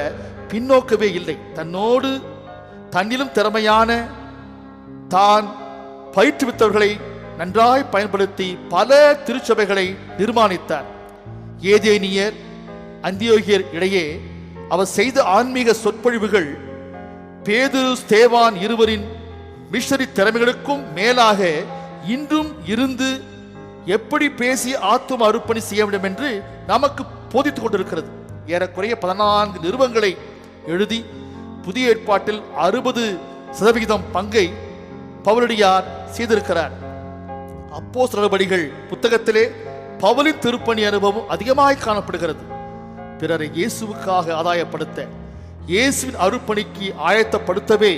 பின்னோக்கவே இல்லை. தன்னோடு தன்னிலும் திறமையான தான் பயிற்றுவித்தவர்களை நன்றாய் பயன்படுத்தி பல திருச்சபைகளை நிர்மாணித்தார். ஏதேனியர், அந்தியோகியர் இடையே அவர் செய்த ஆன்மீக சொற்பொழிவுகள் பேதுரு, ஸ்தேவான் இருவரின் மிஷனரி திறமைகளுக்கும் மேலாக இன்றும் இருந்து எப்படி பேசி ஆத்தும அர்ப்பணி செய்ய வேண்டும் என்று நமக்கு போதித்துக் கொண்டிருக்கிறது. ஏறக்குறைய 14 நிறுவங்களை எழுதி புதிய ஏற்பாட்டில் 60% பங்கை பவுலடியார் செய்திருக்கிறார். அப்போஸ்தலர் நடபடிகள் புத்தகத்திலே பவுலின் திருப்பணி அனுபவம் அதிகமாய் காணப்படுகிறது. பிறரை இயேசுவுக்காக ஆதாயப்படுத்த, இயேசுவின் அருப்பணிக்கு ஆயத்தப்படுத்தவே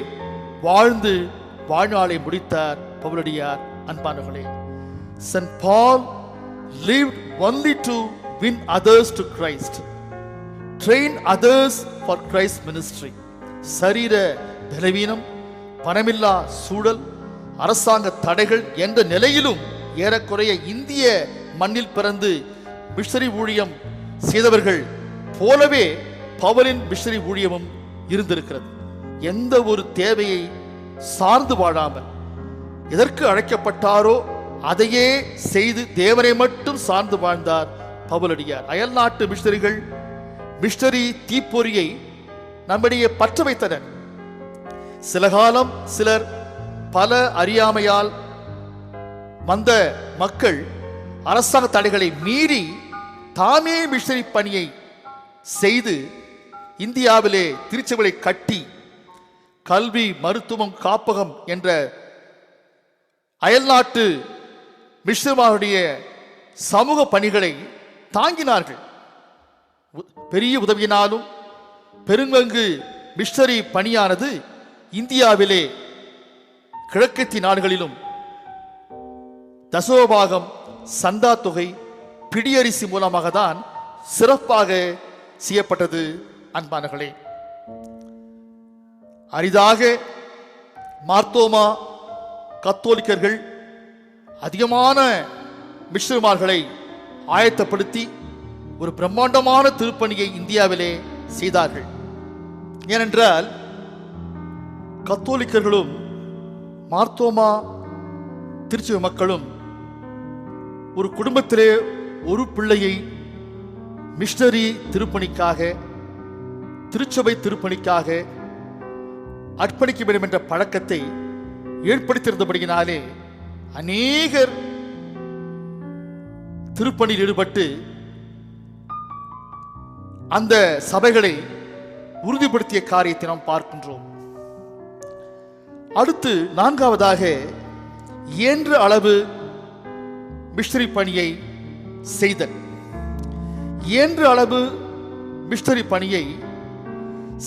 வாழ்ந்து வாழ்நாளை முடித்தார் பவுலடியார். அன்பானவர்களே, St. Paul lived only to win others to Christ, train others for Christ's ministry. சரீர பலவீனம், பணமில்லா சூழல், அரசாங்க தடைகள் என்ற நிலையிலும் ஏறக்குறைய இந்திய மண்ணில் பிறந்து மிஷனரி ஊழியம் செய்தவர்கள் போலவே பவுலின் மிஷனரி ஊழியமும் இருந்திருக்கிறது. எந்த ஒரு தேவையை சார்ந்து வாழாமல் எதற்கு அழைக்கப்பட்டாரோ அதையே செய்து தேவனை மட்டும் சார்ந்து வாழ்ந்தார் பவுலடியார். அயல்நாட்டு மிஷனரிகள் மிஷனரி தீப்பொறியை நம்மிடையே பற்ற வைத்தனர். சில காலம் சிலர் பல அறியாமையால் வந்த மக்கள் அரசாங்க தடைகளை மீறி தாமே மிஷனரி பணியை செய்து இந்தியாவிலே திருச்சபைகளை கட்டி கல்வி, மருத்துவம், காப்பகம் என்ற அயல்நாட்டு மிஷனரிகளுடைய சமூக பணிகளை தாங்கினார்கள். பெரிய உதவியினாலும் பெருங்கங்கு மிஷனரி பணியானது இந்தியாவிலே கிழக்கத்திய நாடுகளிலும் தசோபாகம், சந்தா தொகை, பிடியரிசி மூலமாக தான் சிறப்பாக செய்யப்பட்டது. அன்பானர்களே, அரிதாக மார்த்தோமா கத்தோலிக்கர்கள் அதிகமான மிஷனரிமார்களை ஆயத்தப்படுத்தி ஒரு பிரம்மாண்டமான திருப்பணியை இந்தியாவிலே செய்தார்கள். ஏனென்றால் கத்தோலிக்கர்களும் மார்த்தோமா திருச்சபை மக்களும் ஒரு குடும்பத்திலே ஒரு பிள்ளையை மிஷனரி திருப்பணிக்காக, திருச்சபை திருப்பணிக்காக அர்ப்பணிக்க வேண்டும் என்ற பழக்கத்தை ஏற்படுத்தியிருந்தபடியினாலே அநேகர் திருப்பணியில் ஈடுபட்டு அந்த சபைகளை உறுதிப்படுத்திய காரியத்தை நாம் பார்க்கின்றோம். அடுத்து 4வதாக இயன்ற அளவு மிஷனரி பணியை செய்தல். இயன்ற அளவு மிஷனரி பணியை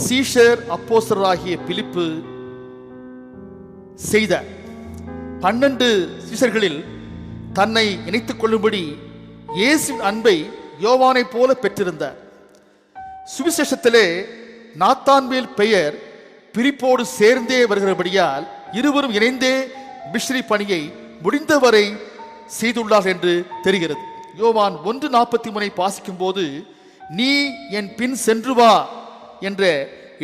சீஷர் அப்போஸ்தலராகிய பிலிப்பு செய்தார். 12 சீஷர்களில் தன்னை இணைத்துக் கொள்ளும்படி இயேசுவின் அன்பை யோவானை போல பெற்றிருந்தார். சுவிசேஷத்திலே நாத்தான்வேல் பெயர் பிரிப்போடு சேர்ந்தே வருகிறபடியால் இருவரும் இணைந்தே மிஷனரி பணியை முடிந்தவரை செய்துள்ளார் என்று தெரிகிறது. யோவான் 1:43 வாசிக்கும் போது, நீ என் பின் சென்று வா என்ற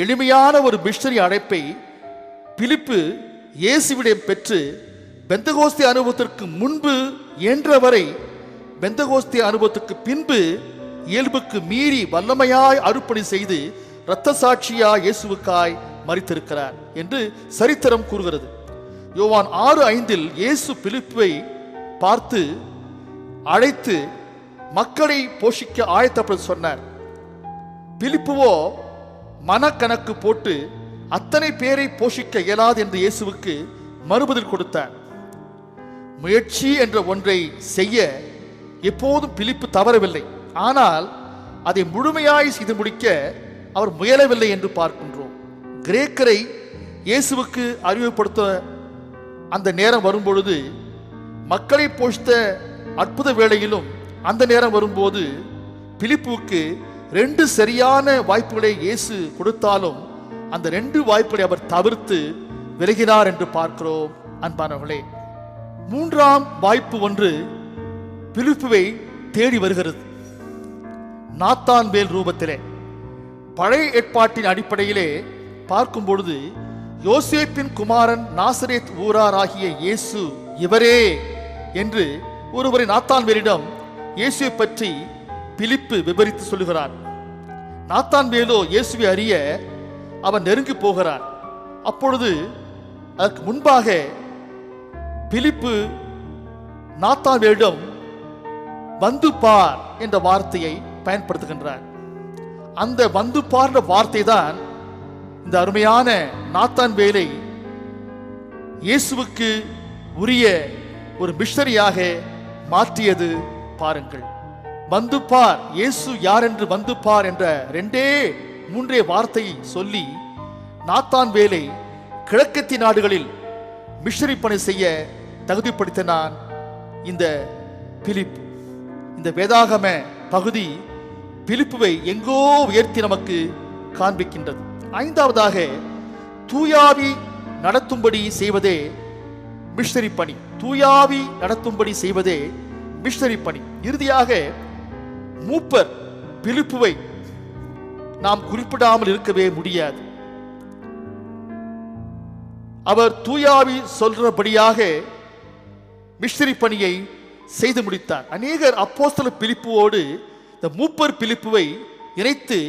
எளிமையான ஒரு மிஷனரி அழைப்பை பிலிப்பு இயேசுவிடம் பெற்று பெந்தகோஸ்தே அனுபவத்திற்கு முன்பு என்றவரை, பெந்தகோஸ்தே அனுபவத்துக்கு பின்பு இயல்புக்கு மீறி வல்லமையாய் அர்ப்பணி செய்து இரத்த சாட்சியா இயேசுவுக்காய் மரித்திருக்கிறார் என்று சரித்திரம் கூறுகிறது. யோவான் 6:5 இயேசு பிலிப்பை பார்த்து அழைத்து மக்களை போஷிக்க ஆயத்தப்பட சொன்னார். பிலிப்புவோ மனக்கணக்கு போட்டு அத்தனை பேரை போஷிக்க இயலாது என்று இயேசுவுக்கு மறுபதில் கொடுத்தார். முயற்சி என்ற ஒன்றை செய்ய எப்போதும் பிலிப்பு தவறவில்லை. ஆனால் அதை முழுமையாய் செய்து முடிக்க அவர் முயலவில்லை என்று பார்க்கின்றோம். கிரேக்கரை இயேசுவுக்கு அறிமுகப்படுத்த அந்த நேரம் வரும்பொழுது, மக்களை போஷித்த அற்புத வேளையிலும் அந்த நேரம் வரும்போது பிலிப்புவுக்கு 2 சரியான வாய்ப்புகளை இயேசு கொடுத்தாலும் அந்த 2 வாய்ப்புகளை அவர் தவிர்த்து விலகினார் என்று பார்க்கிறோம். அன்பானவர்களே, மூன்றாம் வாய்ப்பு ஒன்று பிலிப்புவை தேடி வருகிறது. நாத்தான்வேல் ரூபத்திலே. பழைய ஏற்பாட்டின் அடிப்படையிலே பார்க்கும் பொழுது யோசேப்பின் குமாரன் நாசரேத் ஊராராகிய இயேசு இவரே என்று ஒருவரை நாத்தான்வேலிடம் இயேசுவை பற்றி பிலிப்பு விவரித்து சொல்லுகிறார். நாத்தான்வேலோ இயேசுவை அறிய அவன் நெருங்கி போகிறான். அப்பொழுது அதற்கு முன்பாக பிலிப்பு நாத்தான்வேலிடம் வந்து பார் என்ற வார்த்தையை பயன்படுத்துகின்றார். அந்த வந்து பார் என்ற வார்த்தை தான் இந்த அருமையான நாத்தான்வேலை இயேசுவுக்கு உரிய ஒரு மிஷனரியாக மாற்றியது. பாருங்கள், வந்து பார், இயேசு யார் என்று வந்து பார் என்ற 2-3 வார்த்தையை சொல்லி நாத்தான்வேலை கிழக்கத்திய நாடுகளில் மிஷனரி பணி செய்ய தகுதிப்படுத்தினான் இந்த பிலிப்பு. இந்த வேதாகம பகுதி பிலிப்புவை எங்கோ உயர்த்தி நமக்கு காண்பிக்கின்றது. 5வதாக தூயாவி நடத்தும்படி செய்வதே மிஷனரி பணி. தூயாவி நடத்தும்படி செய்வதே மிஷனரி பணி. இறுதியாக மூப்பர் பிலிப்புவை நாம் குறிப்பிடாமல் இருக்கவே முடியாது. அவர் தூயாவி சொல்றபடியாக மிஷனரி பணியை செய்து முடித்தார். அநேகர் அப்போஸ்தலர் பிலிப்புவோடு இந்த மூப்பர் பிலிப்புவை இணைத்து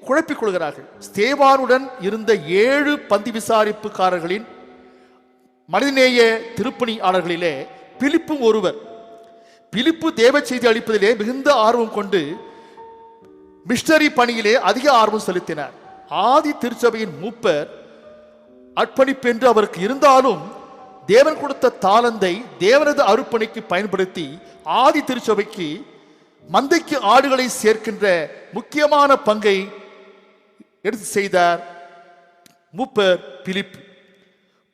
குழப்பிக் கொள்கிறார்கள். ஸ்தேவானுடன் இருந்த 7 பந்தி விசாரிப்புக்காரர்களின் மனிதநேய திருப்பணியாளர்களிலே பிலிப்பும் ஒருவர். பிலிப்பு தேவ செய்தி அளிப்பதிலே மிகுந்த ஆர்வம் கொண்டு மிஷனரி பணியிலே அதிக ஆர்வம் செலுத்தினார். ஆதி திருச்சபையின் மூப்பர் அர்ப்பணிப்பு என்று அவருக்கு இருந்தாலும் தேவன் கொடுத்த தாளந்தை தேவனது அர்ப்பணிக்கு பயன்படுத்தி ஆதி திருச்சபைக்கு மந்தைக்கு ஆடுகளை சேர்க்கின்ற முக்கியமான பங்கை எடுத்து செய்தார் மூப்பர் பிலிப்பு.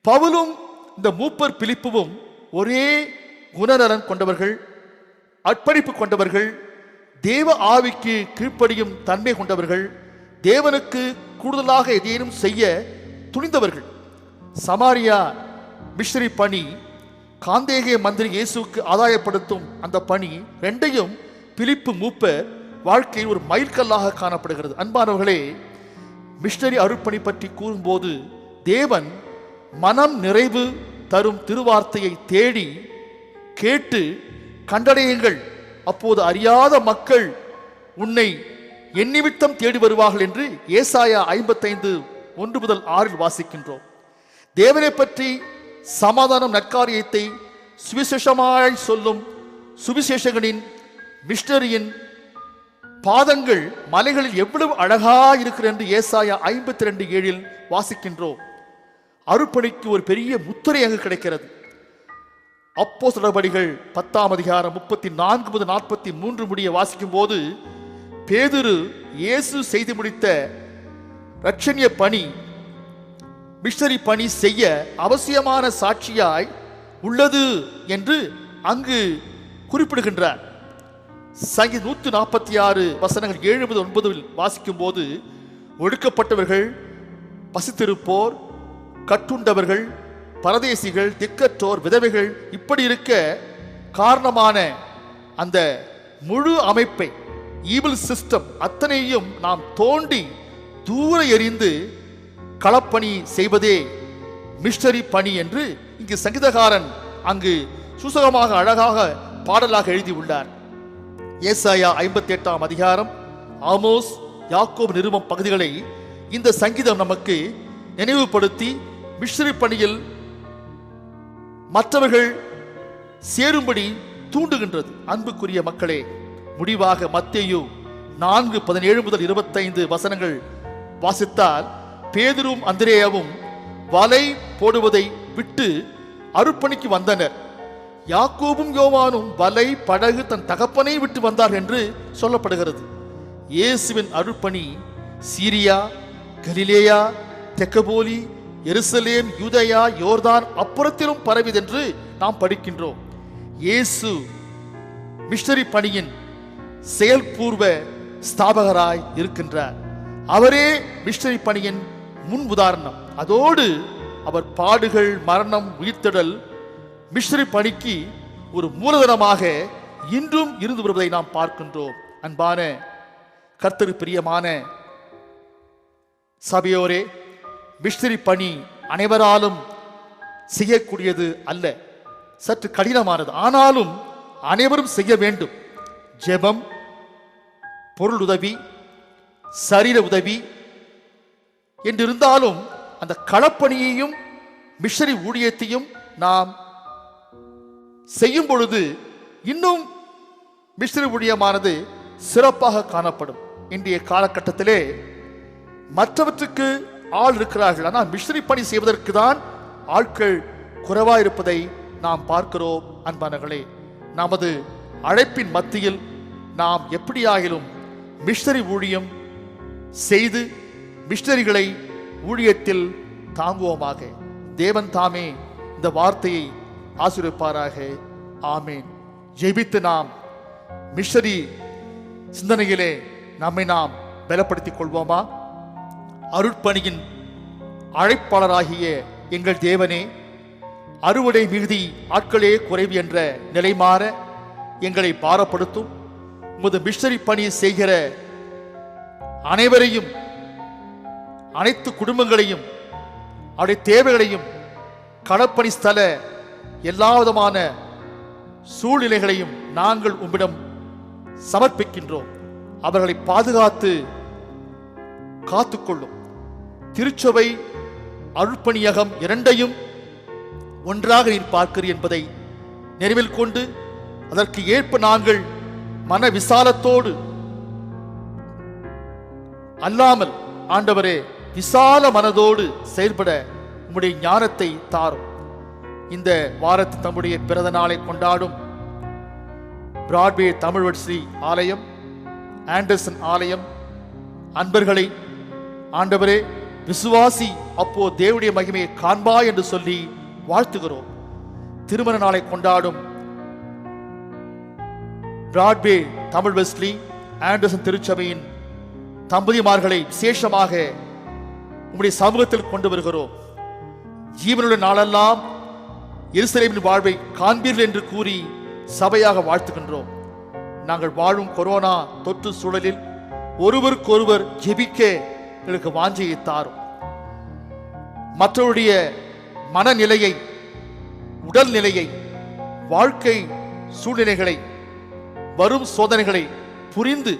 பவுலும் இந்த மூப்பர் பிலிப்புவும் ஒரே குணநலன் கொண்டவர்கள், அர்ப்பணிப்பு கொண்டவர்கள், தேவ ஆவிக்கு கீழ்ப்படியும் தன்மை கொண்டவர்கள், தேவனுக்கு கூடுதலாக எதையும் செய்ய துணிந்தவர்கள். சமாரியா மிஷனரி பணி, காந்தேகே மந்திரி இயேசுக்கு ஆதாயப்படுத்தும் அந்த பணி, 2யும் பிலிப்பு மூப்பர் வாழ்க்கையில் ஒரு மைல்கல்லாக காணப்படுகிறது. அன்பானவர்களே, மிஷனரி அருட்பணி பற்றி கூறும்போது தேவன் மனம் நிறைவு தரும் திருவார்த்தையை தேடி கேட்டு கண்டடையுங்கள், அப்போது அறியாத மக்கள் உன்னை என் நிமித்தம் தேடி வருவார்கள் என்று ஏசாயா 55:1-6 வாசிக்கின்றோம். தேவனை பற்றி சமாதானம் நற்காரியத்தை சுவிசேஷமாய் சொல்லும் சுவிசேஷகனின் மிஷனரியின் பாதங்கள் மலைகளில் எவ்வளவு அழகா இருக்கிறது என்று ஏசாயா 52:7 வாசிக்கின்றோம். அருட்பணிக்கு ஒரு பெரிய முத்திரை அங்கு கிடைக்கிறது. அப்போஸ்தலர் நடபடிகள் 10ஆம் அதிகாரம் 34-43 முடிய வாசிக்கும் போது பேதுரு இயேசு செய்து முடித்த இரட்சணிய பணி, மிஷனரி பணி செய்ய அவசியமான சாட்சியாய் உள்ளது என்று அங்கு குறிப்பிடுகின்றார். சங்கீதம் 146 வசனங்கள் 7-9 வாசிக்கும் போது ஒடுக்கப்பட்டவர்கள், பசித்திருப்போர், கட்டுண்டவர்கள், பரதேசிகள், திக்கற்றோர், விதவைகள், இப்படி இருக்க காரணமான அந்த முழு அமைப்பை, ஈவில் சிஸ்டம் அத்தனையும் நாம் தோண்டி தூர எறிந்து களப்பணி செய்வதே மிஷனரி பணி என்று இங்கு சங்கீதக்காரன் அங்கு சுசகமாக அழகாக பாடலாக எழுதியுள்ளார். ஏசாயா 58ஆம் அதிகாரம், ஆமோஸ், யாக்கோபு நிருபம் பகுதிகளை இந்த சங்கீதம் நமக்கு நினைவுபடுத்தி மிஷனரி பணியில் மற்றவர்கள் சேரும்படி தூண்டுகின்றது. அன்புக்குரிய மக்களே, முடிவாக மத்தேயு 4:17-25 வசனங்கள் வாசித்தால் பேதுரும் அந்திரேயாவும் வலை போடுவதை விட்டு அருட்பணிக்கு வந்தனர். யாக்கோபும் யோவானும் வலை, படகு, தன் தகப்பனை விட்டு வந்தார் என்று சொல்லப்படுகிறது. இயேசுவின் அருட்பணி சீரியா, கலிலேயா, தெக்கபோலி, எருசலேம், யூதேயா, யோர்தான் அப்புறத்திலும் பரவிதென்று நாம் படிக்கின்றோம். இயேசு மிஷனரி பணியின் செயல்பூர்வ ஸ்தாபகராய் இருக்கின்றார். அவரே மிஷனரி பணியின் முன் உதாரணம். அதோடு அவர் பாடுகள், மரணம், உயிர்த்தெழல் மிஷனரி பணிக்கு ஒரு மூலதனமாக இன்றும் இருந்து வருவதை நாம் பார்க்கின்றோம். அன்பான கர்த்தருக்கு பிரியமான சபையோரே, மிஷனரி பணி அனைவராலும் செய்யக்கூடியது அல்ல, சற்று கடினமானது. ஆனாலும் அனைவரும் செய்ய வேண்டும். ஜெபம், பொருள் உதவி, சரீர உதவி என்றிருந்தாலும் அந்த களப்பணியையும் மிஷனரி ஊழியத்தையும் நாம் செய்யும் பொழுது இன்னும் மிஷனரி ஊழியமானது சிறப்பாக காணப்படும். இன்றைய காலகட்டத்திலே மற்றவற்றுக்கு ஆள் இருக்கிறார்கள், ஆனால் மிஷனரி பணி செய்வதற்கு தான் ஆட்கள் குறைவாயிருப்பதை நாம் பார்க்கிறோம். அன்பானவர்களே, நமது அழைப்பின் மத்தியில் நாம் எப்படியாகிலும் மிஷனரி ஊழியம் செய்து மிஷனரிகளை ஊழியத்தில் தாங்குவோமாக. தேவன் தாமே இந்த வார்த்தையை ஆசீர்வதிப்பாராக. ஆமேன். ஜெபித்து நாம் மிஷனரி சிந்தனையிலே நம்மை நாம் பலப்படுத்திக் கொள்வோமா? அருட்பணியின் அழைப்பாளராகிய எங்கள் தேவனே, அறுவடை மிகுதி ஆட்களே குறைவு என்ற நிலை மாற எங்களை பாரப்படுத்தும். உமது மிஷனரி பணி செய்கிற அனைவரையும், அனைத்து குடும்பங்களையும், அவருடைய தேவைகளையும், களப்பணி ஸ்தல எல்லா விதமான சூழ்நிலைகளையும் நாங்கள் உம்மிடம் சமர்ப்பிக்கின்றோம். அவர்களை பாதுகாத்து காத்துக்கொள்ளும். திருச்சபை, அருட்பணியகம் இரண்டையும் ஒன்றாக நீர் பார்க்கிறீர் என்பதை நினைவில் கொண்டு அதற்கு ஏற்ப நாங்கள் மன விசாலத்தோடு அல்லாமல், ஆண்டவரே, விசால மனதோடு செயல்பட உம்முடைய ஞானத்தை தாரும். இந்த வாரத்தில் தம்முடைய பிறந்த நாளை கொண்டாடும் பிராட்வே தமிழ் ஸ்ரீ ஆலயம், ஆண்டர்சன் ஆலயம் அன்பர்களை ஆண்டவரே, விசுவாசி அப்போ தேவனுடைய மகிமையை காண்பாய் என்று சொல்லி வாழ்த்துகிறோம். திருமண நாளை கொண்டாடும் பிராட்வே தமிழ் வெஸ்லி ஆண்டர்சன் திருச்சபையின் தம்பதிமார்களை விசேஷமாக உம்முடைய சமூகத்தில் கொண்டு வருகிறோம். ஜீவனுடைய நாளெல்லாம் எருசலேமின் வாழ்வை காண்பீர்கள் என்று கூறி சபையாக வாழ்த்துகின்றோம். நாங்கள் வாழும் கொரோனா தொற்று சூழலில் ஒருவருக்கொருவர் ஜெபிக்க எங்களுக்கு வாஞ்சையை தாரும். மற்றவருடைய மனநிலையை, உடல் நிலையை, வாழ்க்கை சூழ்நிலைகளை, வரும் சோதனைகளை புரிந்து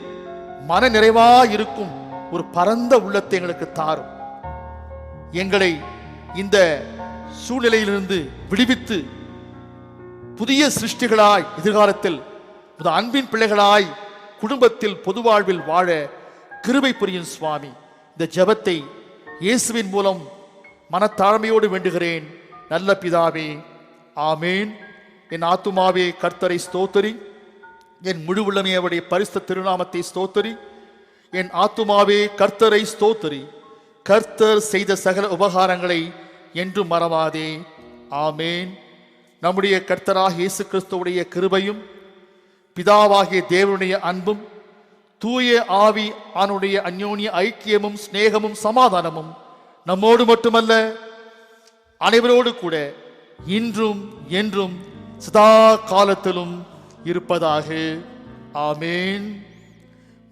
மன நிறைவாயிருக்கும் ஒரு பரந்த உள்ளத்தை எங்களுக்கு தாரும். எங்களை இந்த சூழ்நிலையிலிருந்து விடுவித்து புதிய சிருஷ்டிகளாய் எதிர்காலத்தில் அன்பின் பிள்ளைகளாய் குடும்பத்தில் பொது வாழ்வில் வாழ கிருபை புரியும் சுவாமி. இந்த ஜெபத்தை இயேசுவின் மூலம் மனத்தாழ்மையோடு வேண்டுகிறேன் நல்ல பிதாவே, ஆமேன். என் ஆத்துமாவே கர்த்தரை ஸ்தோத்தரி, என் முழு உள்ளமே அவருடைய பரிசுத்த திருநாமத்தை ஸ்தோத்தரி. என் ஆத்துமாவே கர்த்தரை ஸ்தோத்தரி, கர்த்தர் செய்த சகல உபகாரங்களை என்று மறவாதே. ஆமேன். நம்முடைய கர்த்தராக இயேசு கிறிஸ்துவுடைய கிருபையும் பிதாவாகிய தேவனுடைய அன்பும் தூய ஆவி ஆனுடைய அந்யோன்ய ஐக்கியமும் சிநேகமும் சமாதானமும் நம்மோடு மட்டுமல்ல அனைவரோடு கூட இன்றும் என்றும் சதா காலத்திலும் இருப்பதாக. ஆமேன்.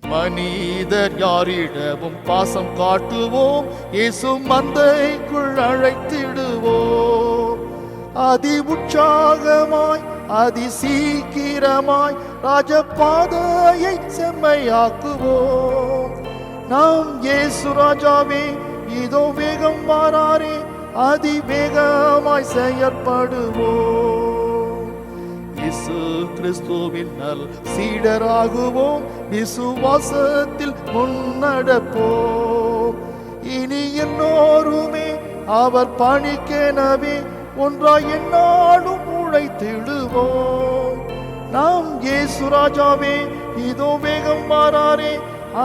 மனிதர் யாரிடமும் பாசம் காட்டுவோம், இயேசு மந்தைக்குள் அழைத்திடுவோம். அதி உற்சாகமாய் அதி சீக்கிரமாய் ராஜபாதையை செம்மையாக்குவோம். நாம் இயேசு ராஜாவே இதோ வேகம் வாராரே, அதி வேகமாய் செயற்படுவோம். இயேசு கிறிஸ்துவின் நல் சீடராகுவோம், விசுவாசத்தில் முன்னடப்போம். இனி எல்லோருமே அவர் பணிக்கெனவே ஒன்றாய் என்னாலும் உழைத்திடுவோம். நாம் இயேசு ராஜாவே இதோ வேகம் வாராரே,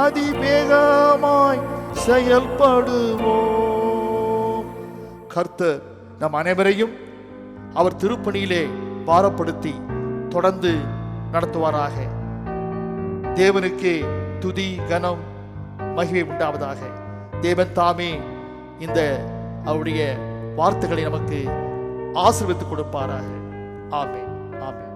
அதிவேகமாய் செயல்படுவோம். கர்த்தர் நம் அனைவரையும் அவர் திருப்பணியிலே பாரப்படுத்தி தொடர்ந்து நடத்துவாராக. தேவனுக்கே துதி கனம் மகிமை உண்டாவதாக. தேவன் தாமே இந்த அவருடைய வார்த்தைகளை நமக்கு ஆசீர்வதித்து கொடுப்பாராக. ஆமென். ஆமென்.